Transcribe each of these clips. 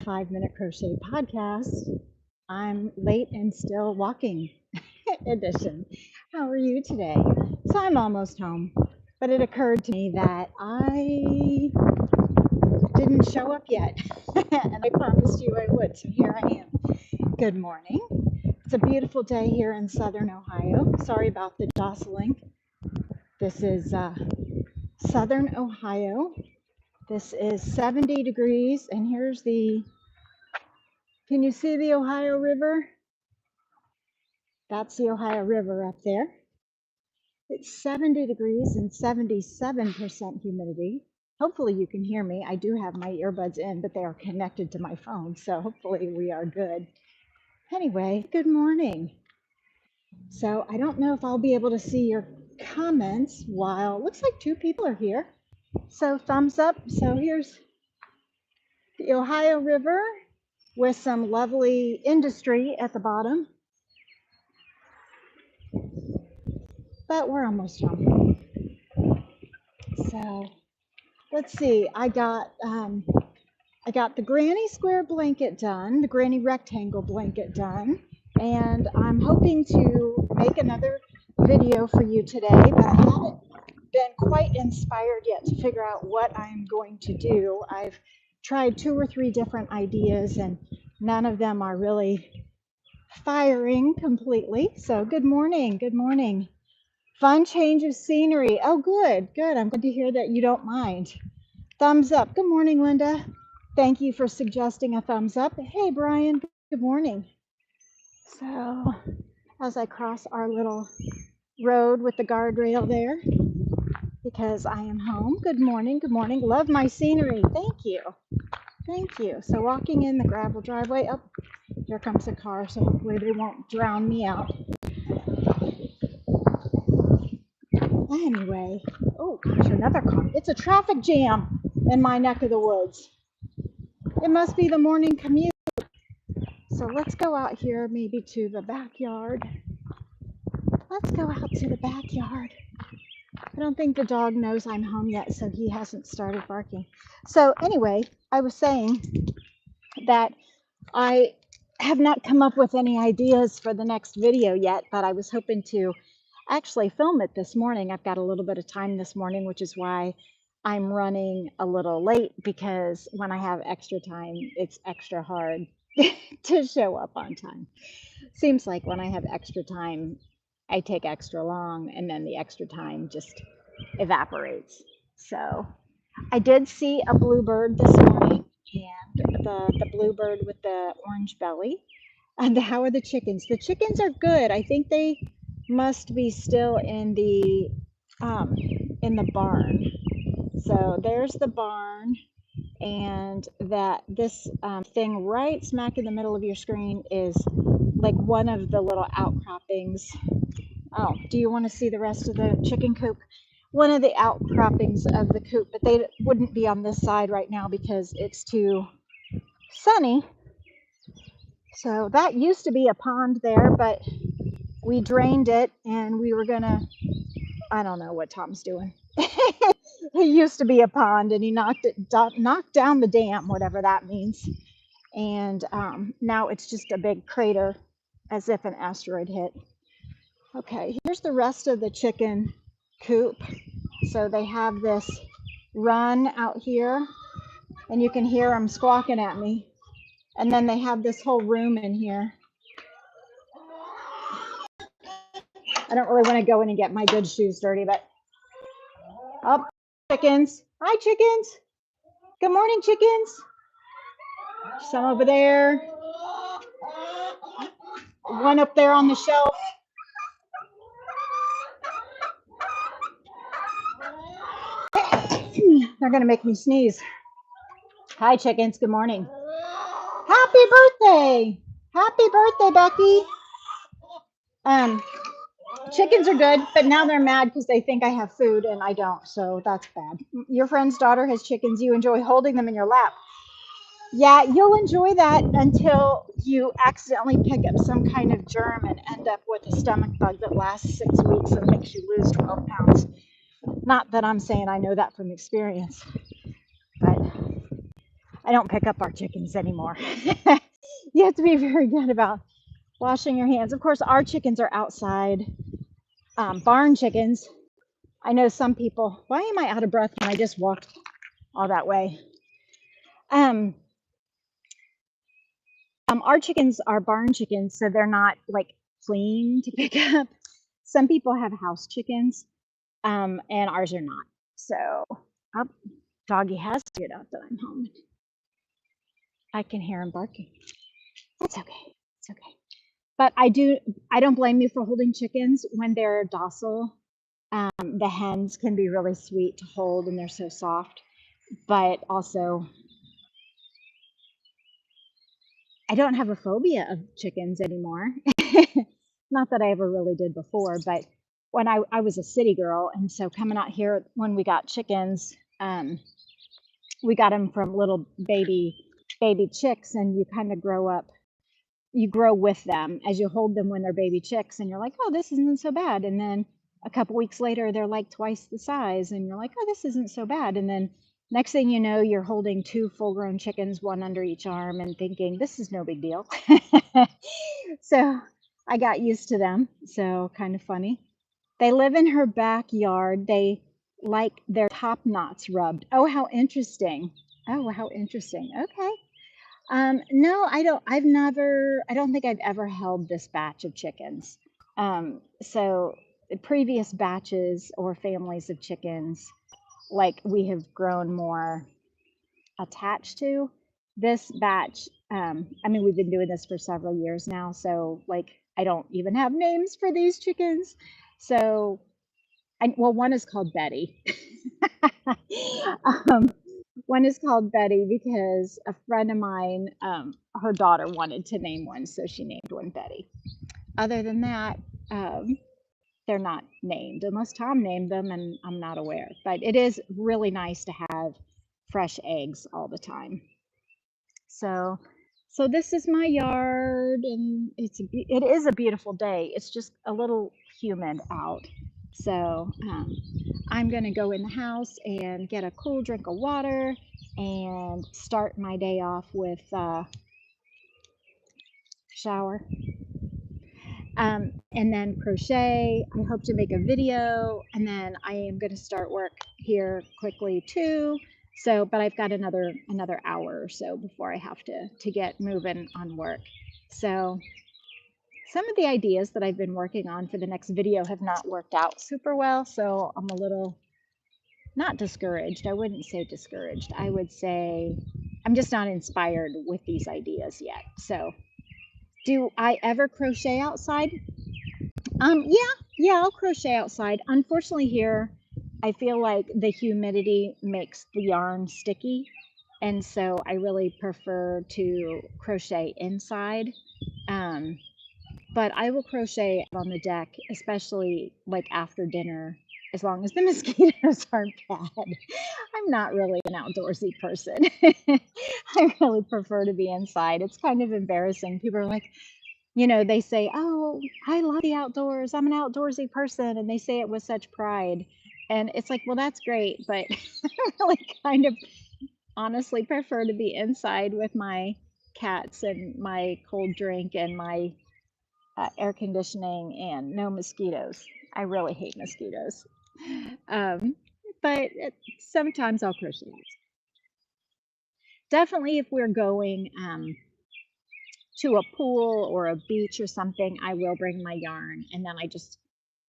5 Minute Crochet Podcast. I'm late and still walking edition. How are you today? So I'm almost home, but it occurred to me that I didn't show up yet, and I promised you I would, so here I am. Good morning. It's a beautiful day here in Southern Ohio. Sorry about the jostling. This is Southern Ohio. This is 70 degrees, and here's can you see the Ohio River? That's the Ohio River up there. It's 70 degrees and 77% humidity. Hopefully you can hear me. I do have my earbuds in, but they are connected to my phone, so hopefully we are good. Anyway, good morning. So I don't know if I'll be able to see your comments while, looks like 2 people are here. So thumbs up. So here's the Ohio River with some lovely industry at the bottom. But we're almost home. So let's see. I got the granny square blanket done, the granny rectangle blanket done, and I'm hoping to make another video for you today, but I haven't been quite inspired yet to figure out what I'm going to do. I've tried 2 or 3 different ideas, and none of them are really firing completely. So good morning. Good morning. Fun change of scenery. Oh, good. I'm glad to hear that you don't mind. Thumbs up. Good morning, Linda. Thank you for suggesting a thumbs up. Hey, Brian. Good morning. So as I cross our little road with the guardrail there, because I am home. Good morning. Love my scenery. Thank you. So walking in the gravel driveway. Oh, here comes a car, so hopefully they won't drown me out. Anyway, oh gosh, another car. It's a traffic jam in my neck of the woods. It must be the morning commute. So let's go out here maybe to the backyard. I don't think the dog knows I'm home yet, so he hasn't started barking. So anyway, I was saying that I have not come up with any ideas for the next video yet, but I was hoping to actually film it this morning. I've got a little bit of time this morning, which is why I'm running a little late, because when I have extra time, it's extra hard to show up on time. Seems like when I have extra time, I take extra long, and then the extra time just evaporates. So I did see a bluebird this morning, and the bluebird with the orange belly. And how are the chickens? The chickens are good. I think they must be still in the barn. So there's the barn, and this thing right smack in the middle of your screen is like one of the little outcroppings. Oh, do you want to see the rest of the chicken coop? One of the outcroppings of the coop, but they wouldn't be on this side right now because it's too sunny. So that used to be a pond there, but we drained it, and we were gonna, I don't know what Tom's doing. It used to be a pond, and he knocked down the dam, whatever that means. And now it's just a big crater, as if an asteroid hit. Okay, here's the rest of the chicken coop. So they have this run out here, and you can hear them squawking at me. And then they have this whole room in here. I don't really want to go in and get my good shoes dirty, but oh, chickens. Hi, chickens. Good morning, chickens. Some over there. One up there on the shelf. They're going to make me sneeze. Hi, chickens. Good morning. Happy birthday. Happy birthday, Becky. Chickens are good, but now they're mad because they think I have food and I don't, so that's bad. Your friend's daughter has chickens. You enjoy holding them in your lap. Yeah, you'll enjoy that until you accidentally pick up some kind of germ and end up with a stomach bug that lasts 6 weeks and makes you lose 12 pounds. Not that I'm saying I know that from experience, but I don't pick up our chickens anymore. You have to be very good about washing your hands. Of course, our chickens are outside, barn chickens. I know some people, why am I out of breath when I just walked all that way? Our chickens are barn chickens, so they're not like clean to pick up. Some people have house chickens, and ours are not. So, doggy has figured out that I'm home. I can hear him barking. That's okay. It's okay. But I don't blame you for holding chickens when they're docile. The hens can be really sweet to hold and they're so soft. But also, I don't have a phobia of chickens anymore. Not that I ever really did before, but when I was a city girl, and so coming out here when we got chickens, we got them from little baby chicks, and you kind of grow up. You grow with them as you hold them when they're baby chicks, and you're like, oh, this isn't so bad. And then a couple weeks later, they're like twice the size, and you're like, oh, this isn't so bad. And then next thing you know, you're holding 2 full-grown chickens, one under each arm, and thinking, this is no big deal. So I got used to them. So kind of funny. They live in her backyard. They like their top knots rubbed. Oh, how interesting. Oh, how interesting. Okay. No, I don't. I don't think I've ever held this batch of chickens. So the previous batches or families of chickens, like we have grown more attached to. This batch, I mean, we've been doing this for several years now, so like I don't even have names for these chickens. So, well, one is called Betty. um, One is called Betty because a friend of mine, her daughter wanted to name one, so she named one Betty. Other than that, they're not named unless Tom named them, and I'm not aware. But it is really nice to have fresh eggs all the time. So, so this is my yard, and it is a beautiful day. It's just a little humid out. So I'm gonna go in the house and get a cool drink of water and start my day off with shower. And then crochet. I hope to make a video, and then I am going to start work here quickly too. So, but I've got another hour or so before I have to get moving on work. So, some of the ideas that I've been working on for the next video have not worked out super well, so I'm a little not discouraged. I wouldn't say discouraged. I would say I'm just not inspired with these ideas yet. So, do I ever crochet outside? Yeah, I'll crochet outside. Unfortunately, here, I feel like the humidity makes the yarn sticky, and so I really prefer to crochet inside. Um, but I will crochet out on the deck, especially like after dinner, as long as the mosquitoes aren't bad. I'm not really an outdoorsy person. I really prefer to be inside. It's kind of embarrassing. People are like, they say, oh, I love the outdoors. I'm an outdoorsy person. And they say it with such pride. And it's like, well, that's great. But I really kind of honestly prefer to be inside with my cats and my cold drink and my air conditioning and no mosquitoes. I really hate mosquitoes. Um, but sometimes I'll crochet. Definitely if we're going to a pool or a beach or something, I will bring my yarn, and then I just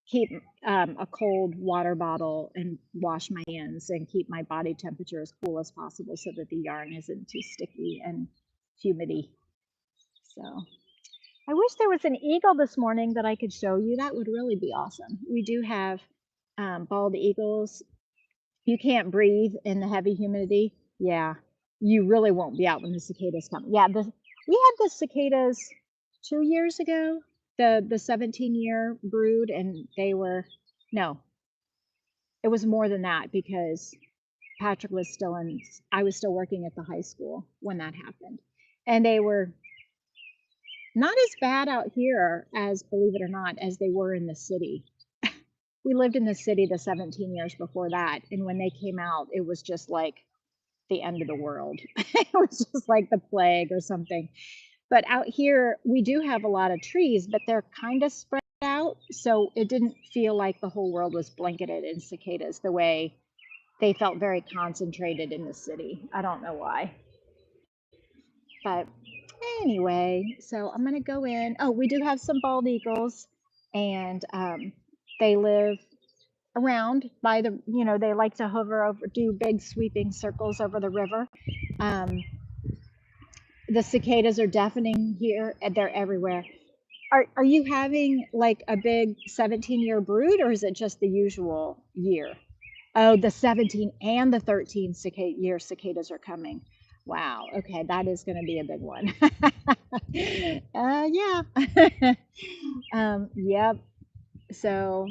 keep a cold water bottle and wash my hands and keep my body temperature as cool as possible so that the yarn isn't too sticky and humidy. So I wish there was an eagle this morning that I could show you. That would really be awesome. We do have bald eagles. You can't breathe in the heavy humidity. Yeah, you really won't be out when the cicadas come. Yeah, we had the cicadas 2 years ago, the 17-year brood, and they were no, it was more than that because Patrick was still in. I was still working at the high school when that happened, and they were not as bad out here as, believe it or not, as they were in the city. We lived in the city the 17 years before that, and when they came out, it was just like the end of the world. It was just like the plague or something. But out here, we do have a lot of trees, but they're kind of spread out. So it didn't feel like the whole world was blanketed in cicadas the way they felt very concentrated in the city. I don't know why. But anyway, so I'm going to go in. Oh, we do have some bald eagles, and they live around by the, they like to hover over, do big sweeping circles over the river. Um, the cicadas are deafening here, and they're everywhere. Are you having like a big 17-year brood, or is it just the usual year? Oh, the 17 and the 13-year cicadas are coming. Wow. Okay, that is going to be a big one. Yeah. Yep. So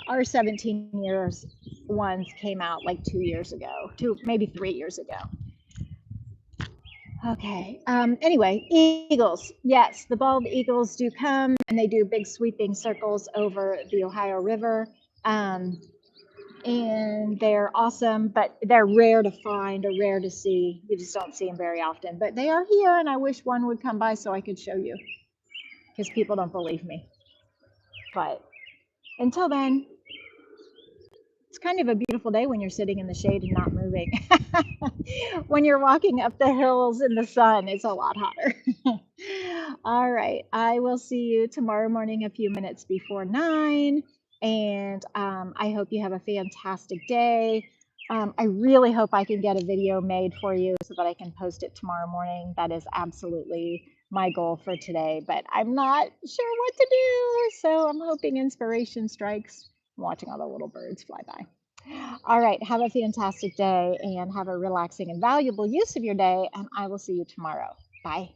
our 17 years ones came out like 2 years ago, maybe 3 years ago. Okay. Anyway, eagles. Yes, the bald eagles do come and they do big sweeping circles over the Ohio River. And they're awesome, but they're rare to find or rare to see. You just don't see them very often, but they are here, and I wish one would come by so I could show you, because people don't believe me. But until then, it's kind of a beautiful day when you're sitting in the shade and not moving. When you're walking up the hills in the sun, it's a lot hotter. All right, I will see you tomorrow morning a few minutes before 9. And I hope you have a fantastic day. I really hope I can get a video made for you so that I can post it tomorrow morning. That is absolutely my goal for today, but I'm not sure what to do. So I'm hoping inspiration strikes. I'm watching all the little birds fly by. All right, have a fantastic day and have a relaxing and valuable use of your day. And I will see you tomorrow. Bye.